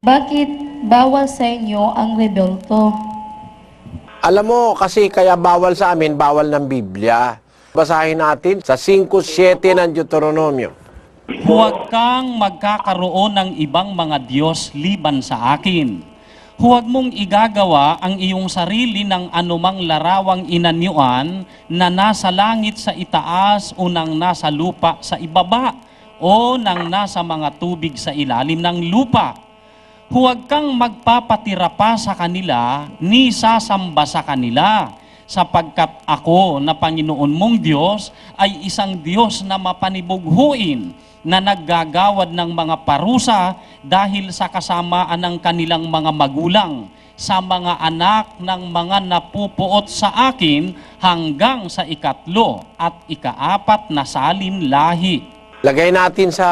Bakit bawal sa inyo ang rebelto? Alam mo, kasi kaya bawal sa amin, bawal ng Biblia. Basahin natin sa 5:7 ng Deuteronomio. Huwag kang magkakaroon ng ibang mga Diyos liban sa akin. Huwag mong igagawa ang iyong sarili ng anumang larawang inanyuan na nasa langit sa itaas o nang nasa lupa sa ibaba o nang nasa mga tubig sa ilalim ng lupa. Huwag kang magpapatira pa sa kanila, ni sasamba sa kanila, sapagkat ako na Panginoon mong Diyos ay isang Diyos na mapanibughuin, na naggagawad ng mga parusa dahil sa kasamaan ng kanilang mga magulang, sa mga anak ng mga napupuot sa akin hanggang sa 3 at 4 na salin lahi. Lagay natin sa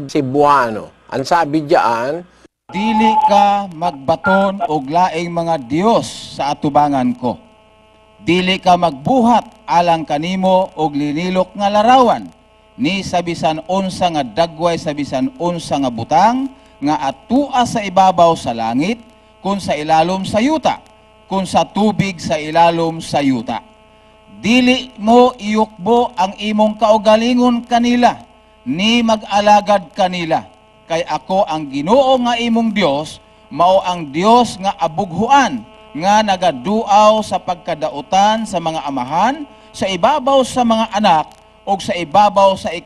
Cebuano. Ang sabi diyan, Dili ka magbaton og laing mga Dios sa atubangan ko. Dili ka magbuhat alang kanimo og linilok nga larawan, ni sa bisan unsa nga dagway sa bisan unsa nga butang, nga atua sa ibabaw sa langit, kun sa ilalom sa yuta, kun sa tubig sa ilalom sa yuta. Dili mo iyukbo ang imong kaugalingon kanila, ni mag-alagad kanila. Kay ako ang Ginoo nga imong Dios, mao ang Dios nga abughuan, nga nagaduaw sa pagkadautan sa mga amahan, sa ibabaw sa mga anak, o sa ibabaw sa 3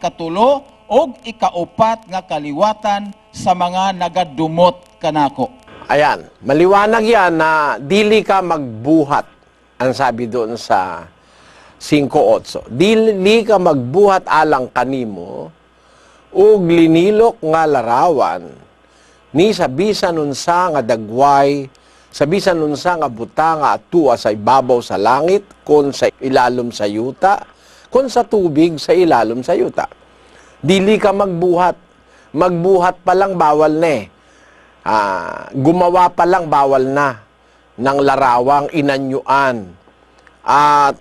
o 4 nga kaliwatan sa mga nagadumot kanako. ayan, maliwanag yan na dili ka magbuhat. Ang sabi doon sa 5:8. Dili ka magbuhat alang kanimo, ug linilok nga larawan, ni sa bisan unsa nga dagway, sa bisan unsa nga butang nga atua sa ibabaw sa langit, kun sa ilalom sa yuta, kun sa tubig sa ilalom sa yuta. Dili ka magbuhat. Magbuhat pa lang bawal na eh. Gumawa pa lang bawal na ng larawang inanyuan. At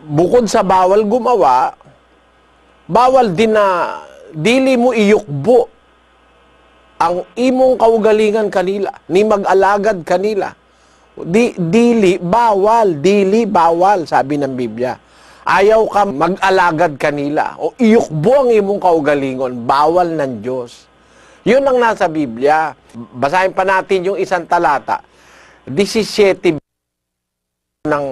bukod sa bawal gumawa, bawal din na dili mo iyukbo ang imong kaugalingan kanila, ni mag-alagad kanila. Dili bawal, sabi ng Biblia. Ayaw ka mag-alagad kanila o iyukbo ang imong kaugalingon, bawal ng Diyos. Yun ang nasa Biblia. Basahin pa natin yung isang talata, 17 ng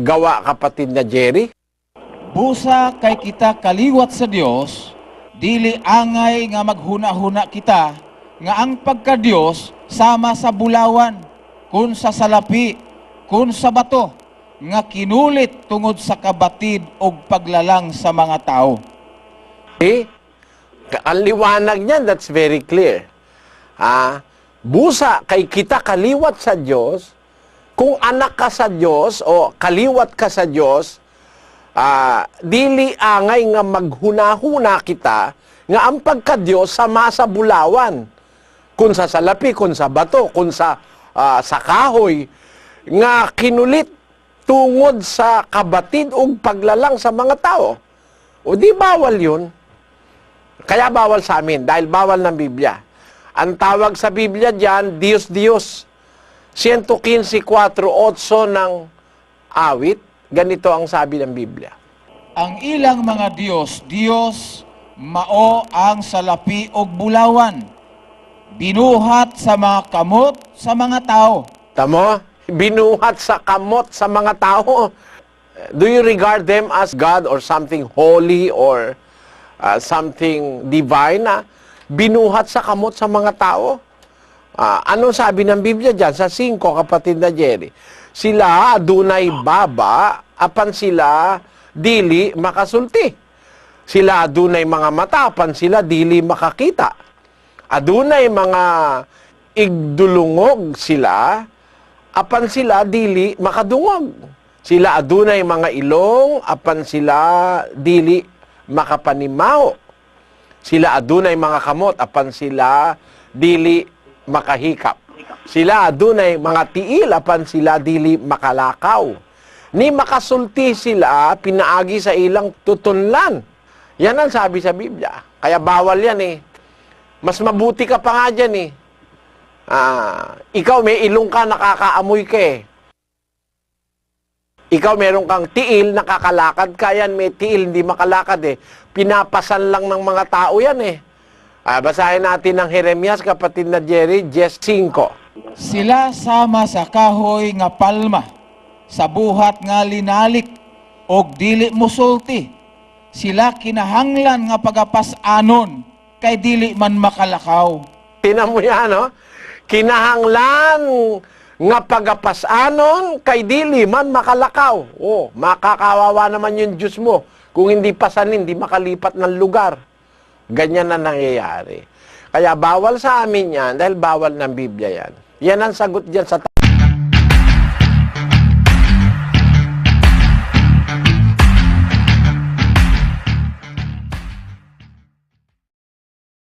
Gawa, kapatid na Jerry. Busa kay kita kaliwat sa Dios, dili angay nga maghuna-huna kita, nga ang pagka-Dios sama sa bulawan, kun sa salapi, kun sa bato, nga kinulit tungod sa kabatid og paglalang sa mga tao. Eh, ang liwanag niyan, that's very clear. Busa kay kita kaliwat sa Diyos, kung anak ka sa Diyos o kaliwat ka sa Diyos, dili angay nga maghuna-huna kita, nga ang pagka-Diyos sama sa bulawan, kun sa salapi, kun sa bato, kun sa kahoy, nga kinulit tungod sa kabatid ug paglalang sa mga tao. O di bawal yun. Kaya bawal sa amin, dahil bawal ng Biblia. Ang tawag sa Biblia diyan, Diyos Diyos. 115:4-8 ng awit, ganito ang sabi ng Biblia. Ang ilang mga Diyos, mao ang salapi og bulawan, binuhat sa mga kamot sa mga tao. Tamo? Binuhat sa kamot sa mga tao. Do you regard them as God or something holy or something divine? Binuhat sa kamot sa mga tao? Ano sabi ng Biblia dyan? Sa 5, kapatid na Jerry. Sila adunay baba, apan sila dili makasulti. Sila adunay mga mata, apan sila dili makakita. Adunay mga igdulungog sila, apan sila dili makadungog. Sila adunay mga ilong, apan sila dili makapanimaw. Sila adunay mga kamot, apan sila dili makahikap. Sila adunay mga tiil, apan sila dili makalakaw. Ni makasulti sila, pinaagi sa ilang tutunlan. Yan ang sabi sa Biblia. Kaya bawal yan eh. Mas mabuti ka pa nga dyan eh. Ikaw may ilong ka, nakakaamoy ka eh. Ikaw meron kang tiil, nakakalakad ka yan, may tiil, hindi makalakad eh. Pinapasan lang ng mga tao yan eh. Basahin natin ng Jeremias, kapatid na Jerry, 10:5. Sila sama sa kahoy nga palma, sa buhat nga linalik, og dili musulti. Sila kinahanglan nga pagapas-anon, kay dili man makalakaw. Tinan mo yan, no? Kinahanglan nga pagapasanon kay dili man makalakaw. Makakawawa naman yung Diyos mo. Kung hindi pasanin, hindi makalipat ng lugar. Ganyan na nangyayari. Kaya bawal sa amin yan, dahil bawal ng Biblia yan. Yan ang sagot dyan sa